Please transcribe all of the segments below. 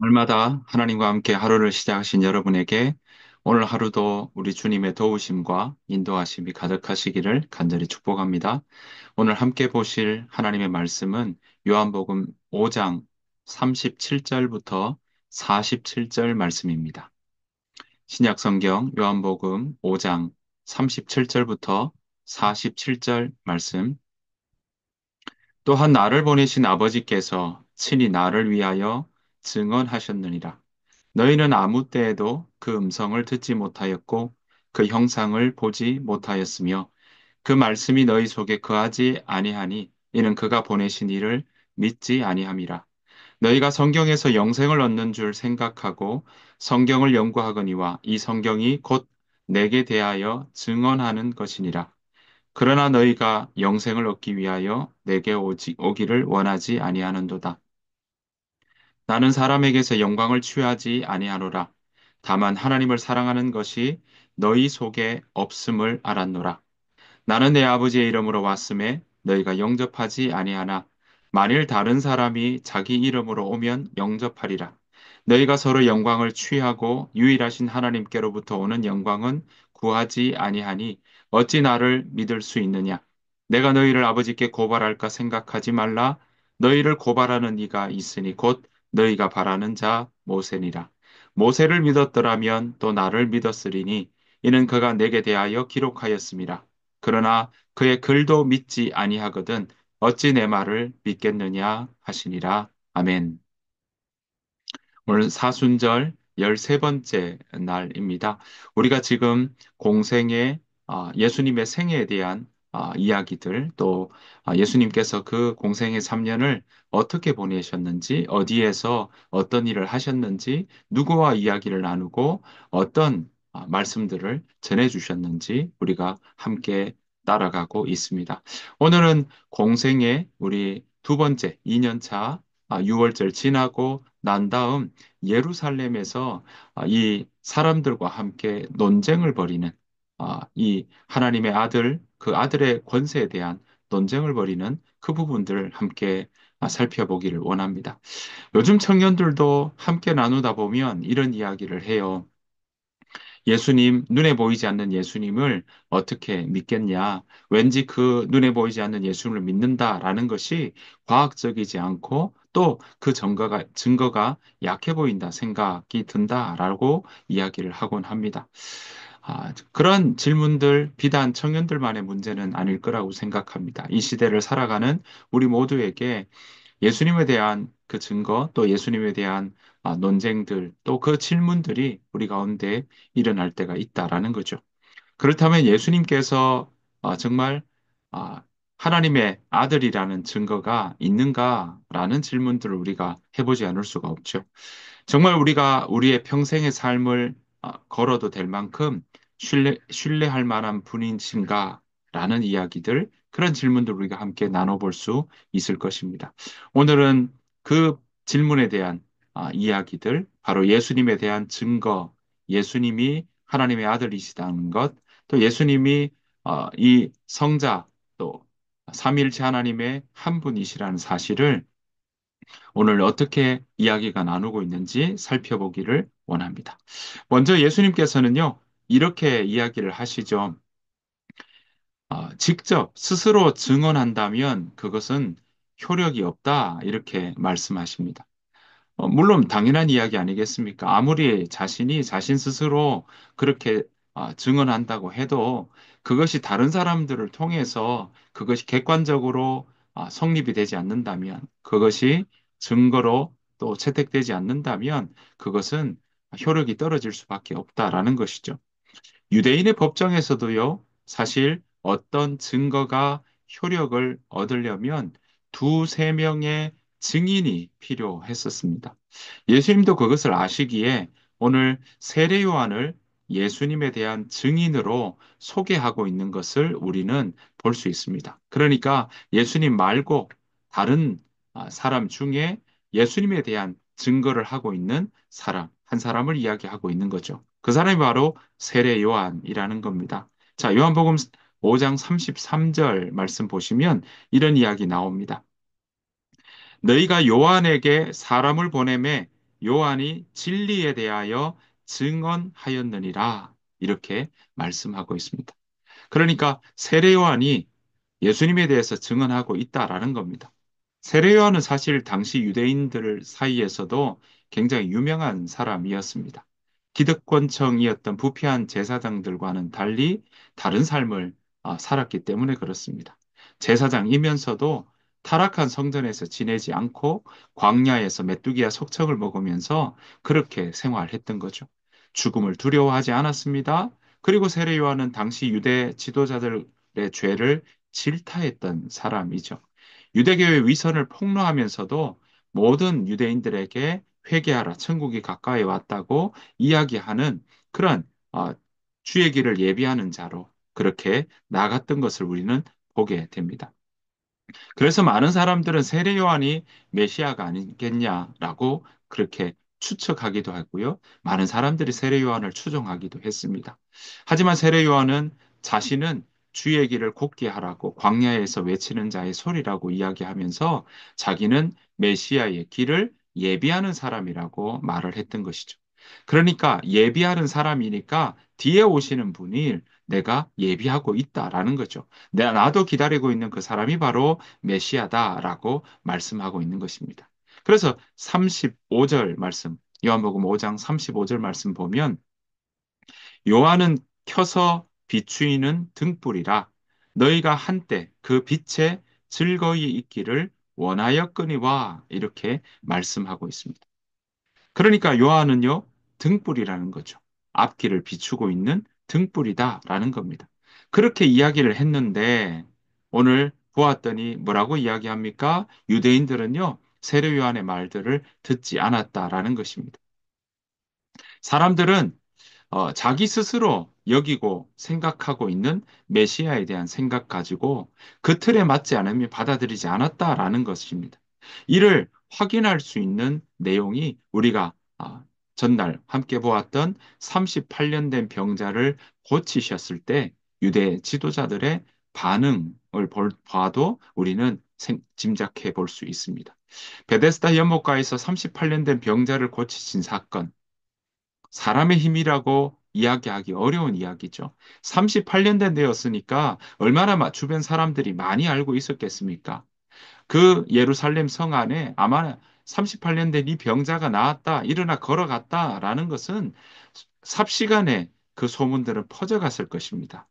날마다 하나님과 함께 하루를 시작하신 여러분에게 오늘 하루도 우리 주님의 도우심과 인도하심이 가득하시기를 간절히 축복합니다. 오늘 함께 보실 하나님의 말씀은 요한복음 5장 37절부터 47절 말씀입니다. 신약 성경 요한복음 5장 37절부터 47절 말씀. 또한 나를 보내신 아버지께서 친히 나를 위하여 증언하셨느니라. 너희는 아무 때에도 그 음성을 듣지 못하였고 그 형상을 보지 못하였으며 그 말씀이 너희 속에 거하지 아니하니 이는 그가 보내신 이를 믿지 아니함이라. 너희가 성경에서 영생을 얻는 줄 생각하고 성경을 연구하거니와 이 성경이 곧 내게 대하여 증언하는 것이니라. 그러나 너희가 영생을 얻기 위하여 내게 오기를 원하지 아니하는도다. 나는 사람에게서 영광을 취하지 아니하노라. 다만 하나님을 사랑하는 것이 너희 속에 없음을 알았노라. 나는 내 아버지의 이름으로 왔음에 너희가 영접하지 아니하나 만일 다른 사람이 자기 이름으로 오면 영접하리라. 너희가 서로 영광을 취하고 유일하신 하나님께로부터 오는 영광은 구하지 아니하니 어찌 나를 믿을 수 있느냐? 내가 너희를 아버지께 고발할까 생각하지 말라. 너희를 고발하는 이가 있으니 곧 너희가 바라는 자 모세니라. 모세를 믿었더라면 또 나를 믿었으리니 이는 그가 내게 대하여 기록하였음이라. 그러나 그의 글도 믿지 아니하거든 어찌 내 말을 믿겠느냐 하시니라. 아멘. 오늘 사순절 13번째 날입니다. 우리가 지금 공생의 예수님의 생애에 대한 이야기들 또 예수님께서 그 공생의 3년을 어떻게 보내셨는지 어디에서 어떤 일을 하셨는지 누구와 이야기를 나누고 어떤 말씀들을 전해 주셨는지 우리가 함께 따라가고 있습니다. 오늘은 공생의 우리 두 번째 2년차 6월절 지나고 난 다음 예루살렘에서 이 사람들과 함께 논쟁을 벌이는 이 하나님의 아들, 그 아들의 권세에 대한 논쟁을 벌이는 그 부분들을 함께 살펴보기를 원합니다. 요즘 청년들도 함께 나누다 보면 이런 이야기를 해요. 예수님, 눈에 보이지 않는 예수님을 어떻게 믿겠냐? 왠지 그 눈에 보이지 않는 예수님을 믿는다라는 것이 과학적이지 않고 또 그 증거가 약해 보인다 생각이 든다라고 이야기를 하곤 합니다. 그런 질문들 비단 청년들만의 문제는 아닐 거라고 생각합니다. 이 시대를 살아가는 우리 모두에게 예수님에 대한 그 증거, 또 예수님에 대한 논쟁들, 또 그 질문들이 우리 가운데 일어날 때가 있다라는 거죠. 그렇다면 예수님께서 정말 아, 하나님의 아들이라는 증거가 있는가라는 질문들을 우리가 해보지 않을 수가 없죠. 정말 우리가 우리의 평생의 삶을 걸어도 될 만큼 신뢰할 만한 분이신가? 라는 이야기들, 그런 질문들 우리가 함께 나눠볼 수 있을 것입니다. 오늘은 그 질문에 대한 이야기들, 바로 예수님에 대한 증거, 예수님이 하나님의 아들이시다는 것, 또 예수님이 이 성자, 또 삼위일체 하나님의 한 분이시라는 사실을 오늘 어떻게 이야기가 나누고 있는지 살펴보기를 원합니다. 먼저 예수님께서는요, 이렇게 이야기를 하시죠. 직접 스스로 증언한다면 그것은 효력이 없다. 이렇게 말씀하십니다. 물론 당연한 이야기 아니겠습니까? 아무리 자신이 자신 스스로 그렇게 증언한다고 해도 그것이 다른 사람들을 통해서 그것이 객관적으로 성립이 되지 않는다면 그것이 증거로 또 채택되지 않는다면 그것은 효력이 떨어질 수밖에 없다라는 것이죠. 유대인의 법정에서도요, 사실 어떤 증거가 효력을 얻으려면 두세 명의 증인이 필요했었습니다. 예수님도 그것을 아시기에 오늘 세례 요한을 예수님에 대한 증인으로 소개하고 있는 것을 우리는 볼 수 있습니다. 그러니까 예수님 말고 다른 사람 중에 예수님에 대한 증거를 하고 있는 사람, 한 사람을 이야기하고 있는 거죠. 그 사람이 바로 세례 요한이라는 겁니다. 자, 요한복음 5장 33절 말씀 보시면 이런 이야기 나옵니다. 너희가 요한에게 사람을 보내매 요한이 진리에 대하여 증언하였느니라. 이렇게 말씀하고 있습니다. 그러니까 세례 요한이 예수님에 대해서 증언하고 있다라는 겁니다. 세례 요한은 사실 당시 유대인들 사이에서도 굉장히 유명한 사람이었습니다. 기득권층이었던 부패한 제사장들과는 달리 다른 삶을 살았기 때문에 그렇습니다. 제사장이면서도 타락한 성전에서 지내지 않고 광야에서 메뚜기와 석청을 먹으면서 그렇게 생활했던 거죠. 죽음을 두려워하지 않았습니다. 그리고 세례 요한은 당시 유대 지도자들의 죄를 질타했던 사람이죠. 유대교의 위선을 폭로하면서도 모든 유대인들에게 회개하라, 천국이 가까이 왔다고 이야기하는 그런 주의 길을 예비하는 자로 그렇게 나갔던 것을 우리는 보게 됩니다. 그래서 많은 사람들은 세례 요한이 메시아가 아니겠냐라고 그렇게 추측하기도 하고요. 많은 사람들이 세례 요한을 추종하기도 했습니다. 하지만 세례 요한은 자신은 주의 길을 곱게 하라고 광야에서 외치는 자의 소리라고 이야기하면서 자기는 메시아의 길을 예비하는 사람이라고 말을 했던 것이죠. 그러니까 예비하는 사람이니까 뒤에 오시는 분이 내가 예비하고 있다라는 거죠. 나도 기다리고 있는 그 사람이 바로 메시아다라고 말씀하고 있는 것입니다. 그래서 35절 말씀, 요한복음 5장 35절 말씀 보면 요한은 켜서 비추이는 등불이라 너희가 한때 그 빛에 즐거이 있기를 원하였거니와 이렇게 말씀하고 있습니다. 그러니까 요한은요, 등불이라는 거죠. 앞길을 비추고 있는 등불이다라는 겁니다. 그렇게 이야기를 했는데 오늘 보았더니 뭐라고 이야기합니까? 유대인들은요, 세례 요한의 말들을 듣지 않았다라는 것입니다. 사람들은 자기 스스로 여기고 생각하고 있는 메시아에 대한 생각 가지고 그 틀에 맞지 않으면 받아들이지 않았다라는 것입니다. 이를 확인할 수 있는 내용이 우리가 전날 함께 보았던 38년 된 병자를 고치셨을 때 유대 지도자들의 반응을 봐도 우리는 짐작해 볼 수 있습니다. 베데스다 연못가에서 38년 된 병자를 고치신 사건, 사람의 힘이라고 이야기하기 어려운 이야기죠. 38년 된 데였으니까 얼마나 주변 사람들이 많이 알고 있었겠습니까? 그 예루살렘 성 안에 아마 38년 된 이 병자가 나왔다, 일어나 걸어갔다라는 것은 삽시간에 그 소문들은 퍼져갔을 것입니다.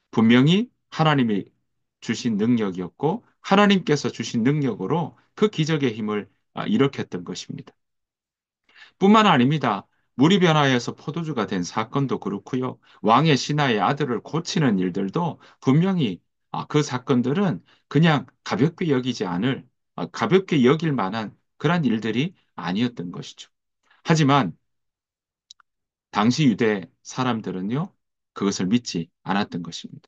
분명히 하나님이 주신 능력이었고 하나님께서 주신 능력으로 그 기적의 힘을 일으켰던 것입니다. 뿐만 아닙니다. 물이 변화해서 포도주가 된 사건도 그렇고요. 왕의 신하의 아들을 고치는 일들도 분명히 그 사건들은 그냥 가볍게 여기지 않을, 가볍게 여길 만한 그런 일들이 아니었던 것이죠. 하지만 당시 유대 사람들은요, 그것을 믿지 않았던 것입니다.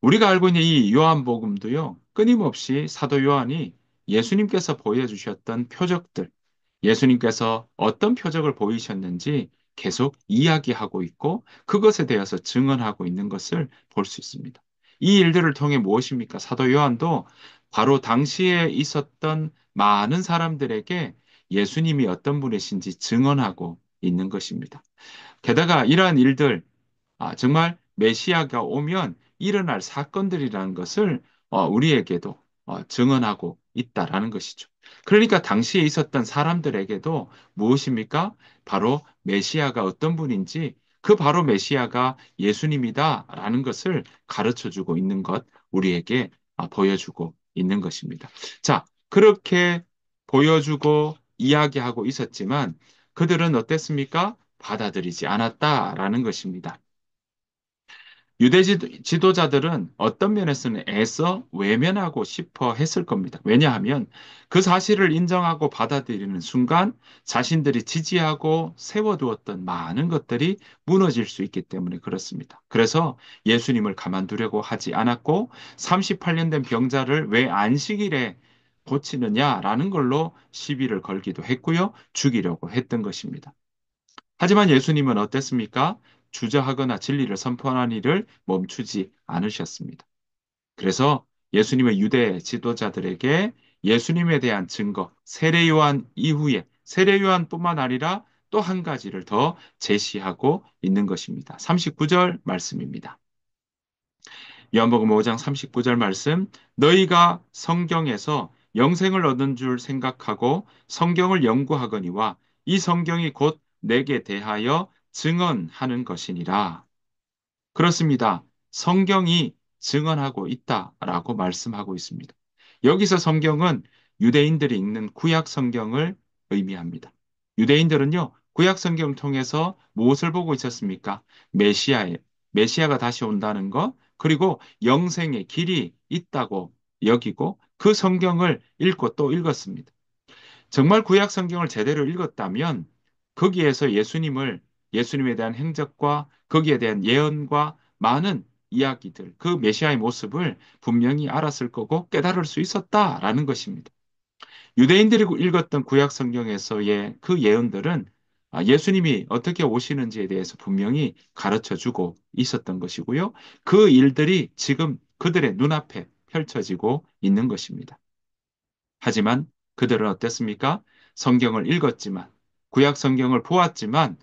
우리가 알고 있는 이 요한복음도요, 끊임없이 사도 요한이 예수님께서 보여주셨던 표적들, 예수님께서 어떤 표적을 보이셨는지 계속 이야기하고 있고 그것에 대해서 증언하고 있는 것을 볼 수 있습니다. 이 일들을 통해 무엇입니까? 사도 요한도 바로 당시에 있었던 많은 사람들에게 예수님이 어떤 분이신지 증언하고 있는 것입니다. 게다가 이러한 일들, 정말 메시아가 오면 일어날 사건들이라는 것을 우리에게도 증언하고 있다라는 것이죠. 그러니까 당시에 있었던 사람들에게도 무엇입니까? 바로 메시아가 어떤 분인지 그 바로 메시아가 예수님이다라는 것을 가르쳐 주고 있는 것, 우리에게 보여주고 있는 것입니다. 자, 그렇게 보여주고 이야기하고 있었지만 그들은 어땠습니까? 받아들이지 않았다라는 것입니다. 유대 지도자들은 어떤 면에서는 애써 외면하고 싶어 했을 겁니다. 왜냐하면 그 사실을 인정하고 받아들이는 순간 자신들이 지지하고 세워두었던 많은 것들이 무너질 수 있기 때문에 그렇습니다. 그래서 예수님을 가만두려고 하지 않았고 38년 된 병자를 왜 안식일에 고치느냐라는 걸로 시비를 걸기도 했고요. 죽이려고 했던 것입니다. 하지만 예수님은 어땠습니까? 주저하거나 진리를 선포하는 일을 멈추지 않으셨습니다. 그래서 예수님의 유대 지도자들에게 예수님에 대한 증거, 세례 요한 이후에 세례 요한뿐만 아니라 또 한 가지를 더 제시하고 있는 것입니다. 39절 말씀입니다. 요한복음 5장 39절 말씀, 너희가 성경에서 영생을 얻은 줄 생각하고 성경을 연구하거니와 이 성경이 곧 내게 대하여 증언하는 것이니라. 그렇습니다. 성경이 증언하고 있다라고 말씀하고 있습니다. 여기서 성경은 유대인들이 읽는 구약 성경을 의미합니다. 유대인들은요, 구약 성경을 통해서 무엇을 보고 있었습니까? 메시아의, 메시아가 다시 온다는 것, 그리고 영생의 길이 있다고 여기고 그 성경을 읽고 또 읽었습니다. 정말 구약 성경을 제대로 읽었다면 거기에서 예수님에 대한 행적과 거기에 대한 예언과 많은 이야기들, 그 메시아의 모습을 분명히 알았을 거고 깨달을 수 있었다라는 것입니다. 유대인들이 읽었던 구약 성경에서의 그 예언들은 예수님이 어떻게 오시는지에 대해서 분명히 가르쳐 주고 있었던 것이고요. 그 일들이 지금 그들의 눈앞에 펼쳐지고 있는 것입니다. 하지만 그들은 어땠습니까? 성경을 읽었지만, 구약 성경을 보았지만,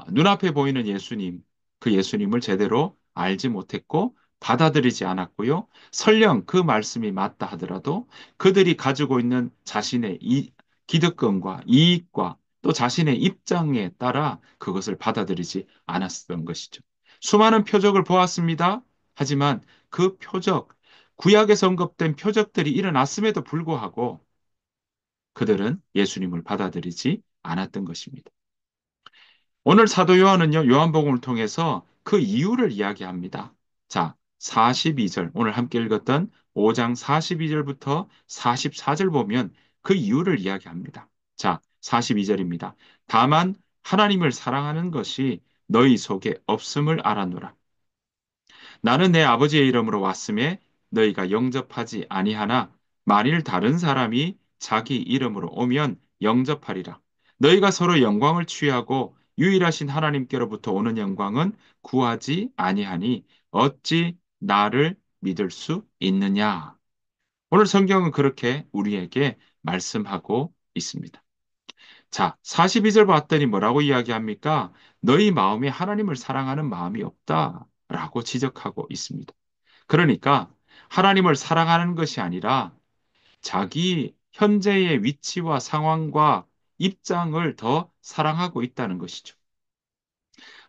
눈앞에 보이는 예수님, 그 예수님을 제대로 알지 못했고, 받아들이지 않았고요. 설령 그 말씀이 맞다 하더라도 그들이 가지고 있는 자신의 기득권과 이익과 또 자신의 입장에 따라 그것을 받아들이지 않았던 것이죠. 수많은 표적을 보았습니다. 하지만 그 표적, 구약에서 언급된 표적들이 일어났음에도 불구하고 그들은 예수님을 받아들이지 않았던 것입니다. 오늘 사도 요한은요, 요한복음을 통해서 그 이유를 이야기합니다. 자, 42절, 오늘 함께 읽었던 5장 42절부터 44절 보면 그 이유를 이야기합니다. 자, 42절입니다. 다만 하나님을 사랑하는 것이 너희 속에 없음을 알아노라. 나는 내 아버지의 이름으로 왔음에 너희가 영접하지 아니하나 만일 다른 사람이 자기 이름으로 오면 영접하리라. 너희가 서로 영광을 취하고 유일하신 하나님께로부터 오는 영광은 구하지 아니하니 어찌 나를 믿을 수 있느냐. 오늘 성경은 그렇게 우리에게 말씀하고 있습니다. 자, 42절 봤더니 뭐라고 이야기합니까? 너희 마음에 하나님을 사랑하는 마음이 없다라고 지적하고 있습니다. 그러니까 하나님을 사랑하는 것이 아니라 자기 현재의 위치와 상황과 입장을 더 사랑하고 있다는 것이죠.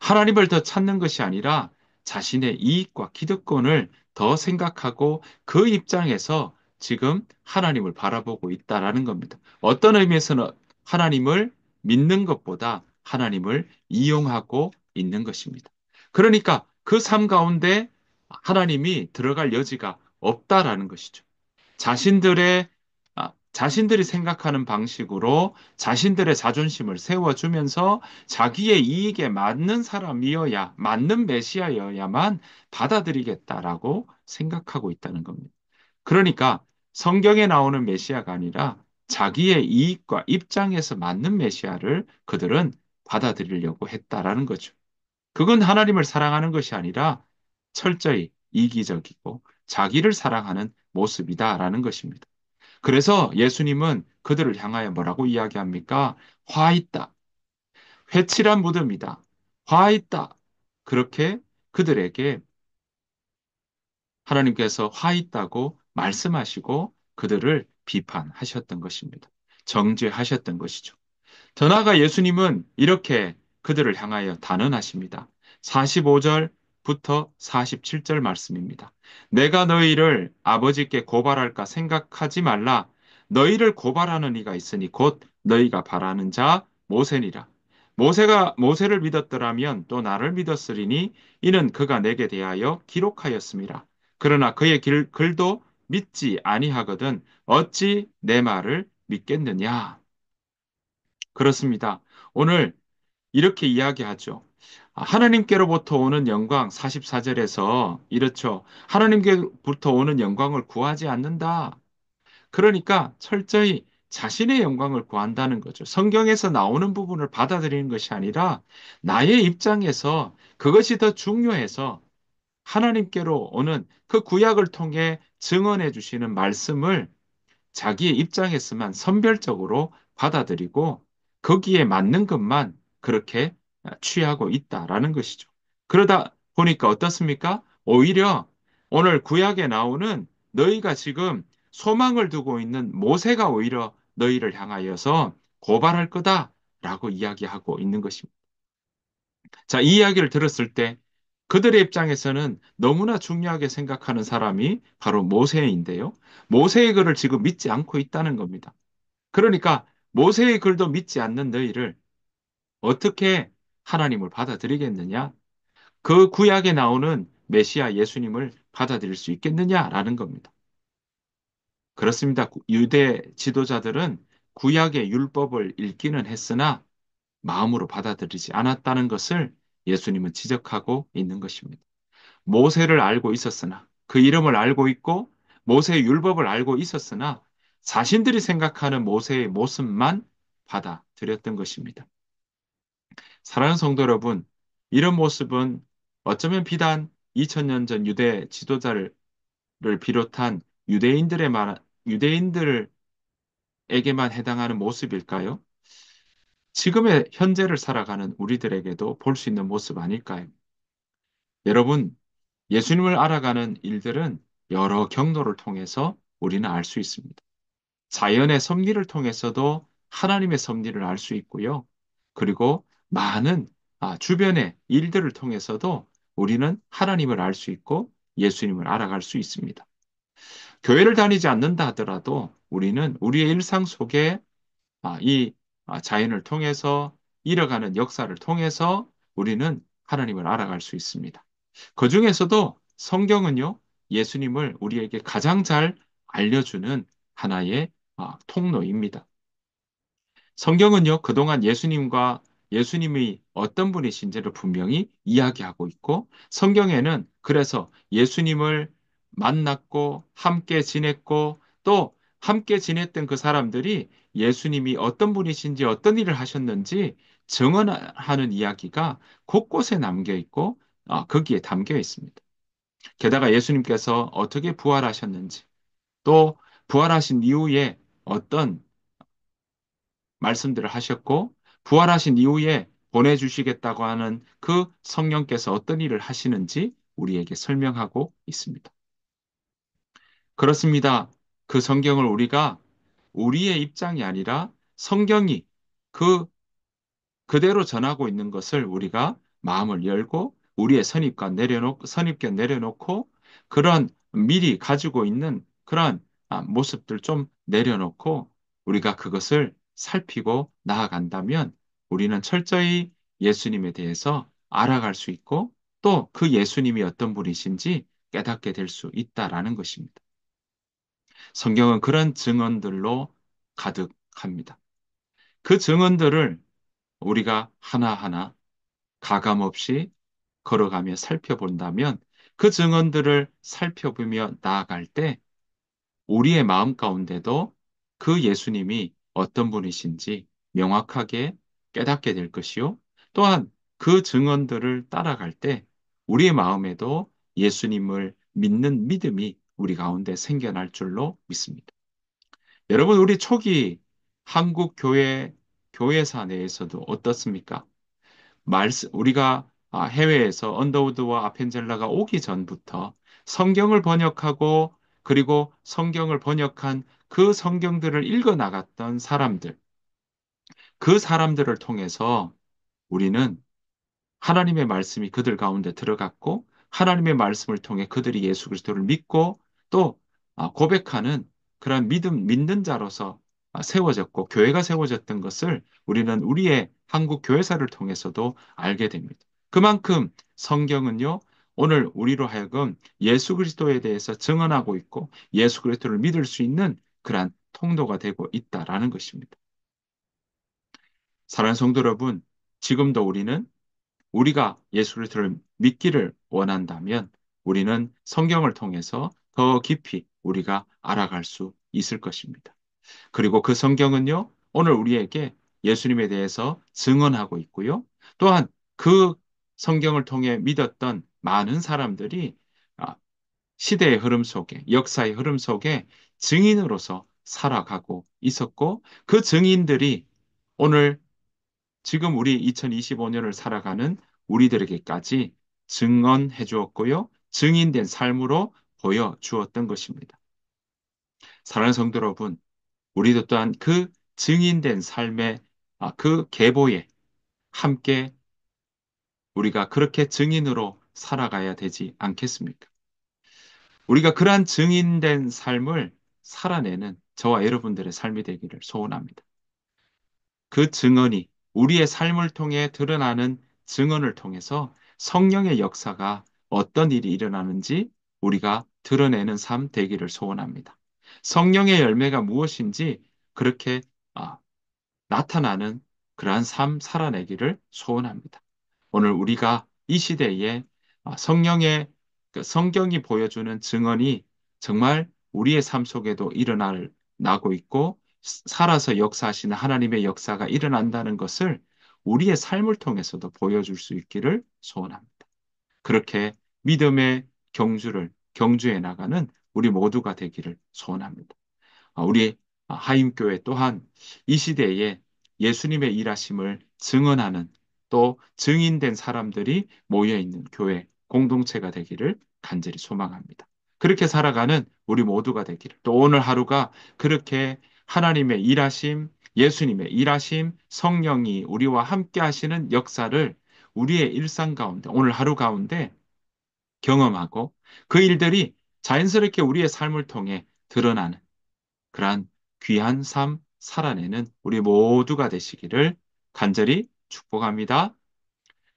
하나님을 더 찾는 것이 아니라 자신의 이익과 기득권을 더 생각하고 그 입장에서 지금 하나님을 바라보고 있다라는 겁니다. 어떤 의미에서는 하나님을 믿는 것보다 하나님을 이용하고 있는 것입니다. 그러니까 그 삶 가운데 하나님이 들어갈 여지가 없다라는 것이죠. 자신들의 자신들이 생각하는 방식으로 자신들의 자존심을 세워주면서 자기의 이익에 맞는 사람이어야, 맞는 메시아여야만 받아들이겠다라고 생각하고 있다는 겁니다. 그러니까 성경에 나오는 메시아가 아니라 자기의 이익과 입장에서 맞는 메시아를 그들은 받아들이려고 했다라는 거죠. 그건 하나님을 사랑하는 것이 아니라 철저히 이기적이고 자기를 사랑하는 모습이다라는 것입니다. 그래서 예수님은 그들을 향하여 뭐라고 이야기합니까? 화 있다. 회칠한 무덤이다. 화 있다. 그렇게 그들에게 하나님께서 화 있다고 말씀하시고 그들을 비판하셨던 것입니다. 정죄하셨던 것이죠. 더 나아가 예수님은 이렇게 그들을 향하여 단언하십니다. 45절부터 47절 말씀입니다. 내가 너희를 아버지께 고발할까 생각하지 말라. 너희를 고발하는 이가 있으니 곧 너희가 바라는 자 모세니라. 모세가 모세를 믿었더라면 또 나를 믿었으리니 이는 그가 내게 대하여 기록하였습니다. 그러나 그의 글도 믿지 아니하거든 어찌 내 말을 믿겠느냐. 그렇습니다. 오늘 이렇게 이야기하죠. 하나님께로부터 오는 영광 44절에서 이렇죠. 하나님께로부터 오는 영광을 구하지 않는다. 그러니까 철저히 자신의 영광을 구한다는 거죠. 성경에서 나오는 부분을 받아들이는 것이 아니라 나의 입장에서 그것이 더 중요해서 하나님께로 오는 그 구약을 통해 증언해 주시는 말씀을 자기의 입장에서만 선별적으로 받아들이고 거기에 맞는 것만 그렇게 취하고 있다라는 것이죠. 그러다 보니까 어떻습니까? 오히려 오늘 구약에 나오는 너희가 지금 소망을 두고 있는 모세가 오히려 너희를 향하여서 고발할 거다라고 이야기하고 있는 것입니다. 자, 이 이야기를 들었을 때 그들의 입장에서는 너무나 중요하게 생각하는 사람이 바로 모세인데요. 모세의 글을 지금 믿지 않고 있다는 겁니다. 그러니까 모세의 글도 믿지 않는 너희를 어떻게 하나님을 받아들이겠느냐? 그 구약에 나오는 메시아 예수님을 받아들일 수 있겠느냐라는 겁니다. 그렇습니다. 유대 지도자들은 구약의 율법을 읽기는 했으나 마음으로 받아들이지 않았다는 것을 예수님은 지적하고 있는 것입니다. 모세를 알고 있었으나 그 이름을 알고 있고 모세의 율법을 알고 있었으나 자신들이 생각하는 모세의 모습만 받아들였던 것입니다. 사랑하는 성도 여러분, 이런 모습은 어쩌면 비단 2000년 전 유대 지도자를 비롯한 유대인들에게만 해당하는 모습일까요? 지금의 현재를 살아가는 우리들에게도 볼 수 있는 모습 아닐까요? 여러분, 예수님을 알아가는 일들은 여러 경로를 통해서 우리는 알 수 있습니다. 자연의 섭리를 통해서도 하나님의 섭리를 알 수 있고요. 그리고 많은 주변의 일들을 통해서도 우리는 하나님을 알 수 있고 예수님을 알아갈 수 있습니다. 교회를 다니지 않는다 하더라도 우리는 우리의 일상 속에 이 자연을 통해서 일어가는 역사를 통해서 우리는 하나님을 알아갈 수 있습니다. 그 중에서도 성경은요, 예수님을 우리에게 가장 잘 알려주는 하나의 통로입니다. 성경은요, 그동안 예수님이 어떤 분이신지를 분명히 이야기하고 있고, 성경에는 그래서 예수님을 만났고, 함께 지냈고, 또 함께 지냈던 그 사람들이 예수님이 어떤 분이신지 어떤 일을 하셨는지 증언하는 이야기가 곳곳에 남겨 있고, 거기에 담겨 있습니다. 게다가 예수님께서 어떻게 부활하셨는지, 또 부활하신 이후에 어떤 말씀들을 하셨고, 부활하신 이후에 보내주시겠다고 하는 그 성령께서 어떤 일을 하시는지 우리에게 설명하고 있습니다. 그렇습니다. 그 성경을 우리가 우리의 입장이 아니라 성경이 그 그대로 전하고 있는 것을 우리가 마음을 열고 우리의 선입견 내려놓고 그런 미리 가지고 있는 그런 모습들 좀 내려놓고 우리가 그것을 살피고 나아간다면 우리는 철저히 예수님에 대해서 알아갈 수 있고 또 그 예수님이 어떤 분이신지 깨닫게 될 수 있다라는 것입니다. 성경은 그런 증언들로 가득합니다. 그 증언들을 우리가 하나하나 가감없이 걸어가며 살펴본다면 그 증언들을 살펴보며 나아갈 때 우리의 마음 가운데도 그 예수님이 어떤 분이신지 명확하게 깨닫게 될 것이요. 또한 그 증언들을 따라갈 때 우리의 마음에도 예수님을 믿는 믿음이 우리 가운데 생겨날 줄로 믿습니다. 여러분, 우리 초기 한국 교회사 내에서도 어떻습니까? 우리가 해외에서 언더우드와 아펜젤라가 오기 전부터 성경을 번역하고 그리고 성경을 번역한 그 성경들을 읽어 나갔던 사람들, 그 사람들을 통해서 우리는 하나님의 말씀이 그들 가운데 들어갔고 하나님의 말씀을 통해 그들이 예수 그리스도를 믿고 또 고백하는 그런 믿는 자로서 세워졌고 교회가 세워졌던 것을 우리는 우리의 한국 교회사를 통해서도 알게 됩니다. 그만큼 성경은요, 오늘 우리로 하여금 예수 그리스도에 대해서 증언하고 있고 예수 그리스도를 믿을 수 있는 그러한 통로가 되고 있다라는 것입니다. 사랑하는 성도 여러분, 지금도 우리가 예수 그리스도를 믿기를 원한다면 우리는 성경을 통해서 더 깊이 우리가 알아갈 수 있을 것입니다. 그리고 그 성경은요, 오늘 우리에게 예수님에 대해서 증언하고 있고요. 또한 그 성경을 통해 믿었던 많은 사람들이 아, 시대의 흐름 속에, 역사의 흐름 속에 증인으로서 살아가고 있었고, 그 증인들이 오늘 지금 우리 2025년을 살아가는 우리들에게까지 증언해 주었고요. 증인된 삶으로 보여주었던 것입니다. 사랑하는 성도 여러분, 우리도 또한 그 증인된 삶의 그 계보에 함께 우리가 그렇게 증인으로 살아가야 되지 않겠습니까? 우리가 그러한 증인된 삶을 살아내는 저와 여러분들의 삶이 되기를 소원합니다. 그 증언이 우리의 삶을 통해 드러나는 증언을 통해서 성령의 역사가 어떤 일이 일어나는지 우리가 드러내는 삶 되기를 소원합니다. 성령의 열매가 무엇인지 그렇게 아, 나타나는 그러한 삶 살아내기를 소원합니다. 오늘 우리가 이 시대에 성령의 그 성경이 보여주는 증언이 정말 우리의 삶 속에도 나고 있고 살아서 역사하시는 하나님의 역사가 일어난다는 것을 우리의 삶을 통해서도 보여줄 수 있기를 소원합니다. 그렇게 믿음의 경주해 나가는 우리 모두가 되기를 소원합니다. 우리 하임교회 또한 이 시대에 예수님의 일하심을 증언하는 또 증인된 사람들이 모여 있는 교회 공동체가 되기를 간절히 소망합니다. 그렇게 살아가는 우리 모두가 되기를 또 오늘 하루가 그렇게 하나님의 일하심, 예수님의 일하심, 성령이 우리와 함께 하시는 역사를 우리의 일상 가운데 오늘 하루 가운데 경험하고 그 일들이 자연스럽게 우리의 삶을 통해 드러나는 그러한 귀한 삶 살아내는 우리 모두가 되시기를 간절히 축복합니다.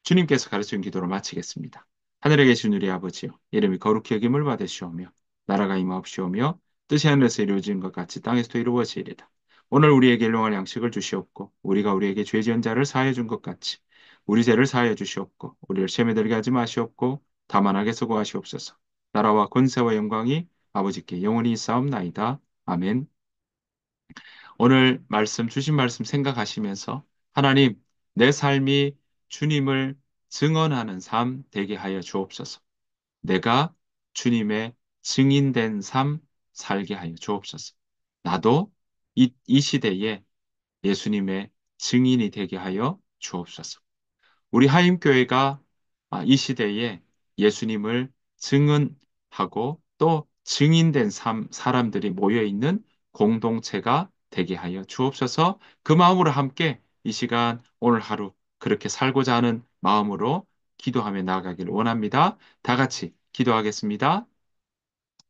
주님께서 가르치신 기도를 마치겠습니다. 하늘에 계신 우리 아버지요, 이름이 거룩히 여김을 받으시오며, 나라가 임하옵시오며, 뜻이 하늘에서 이루어진 것 같이 땅에서도 이루어지리이다. 오늘 우리에게 일용할 양식을 주시옵고, 우리가 우리에게 죄 지은 자를 사하여 준 것 같이, 우리 죄를 사하여 주시옵고, 우리를 시험에 들게 하지 마시옵고, 다만 악에서 구하시옵소서. 나라와 권세와 영광이 아버지께 영원히 있사옵나이다. 아멘. 오늘 주신 말씀 생각하시면서 하나님, 내 삶이 주님을 증언하는 삶 되게 하여 주옵소서. 내가 주님의 증인된 삶 살게 하여 주옵소서. 나도 이 시대에 예수님의 증인이 되게 하여 주옵소서. 우리 하임교회가 이 시대에 예수님을 증언하고 또 증인된 사람들이 모여 있는 공동체가 되게 하여 주옵소서. 그 마음으로 함께 이 시간 오늘 하루 그렇게 살고자 하는 마음으로 기도하며 나아가기를 원합니다. 다 같이 기도하겠습니다.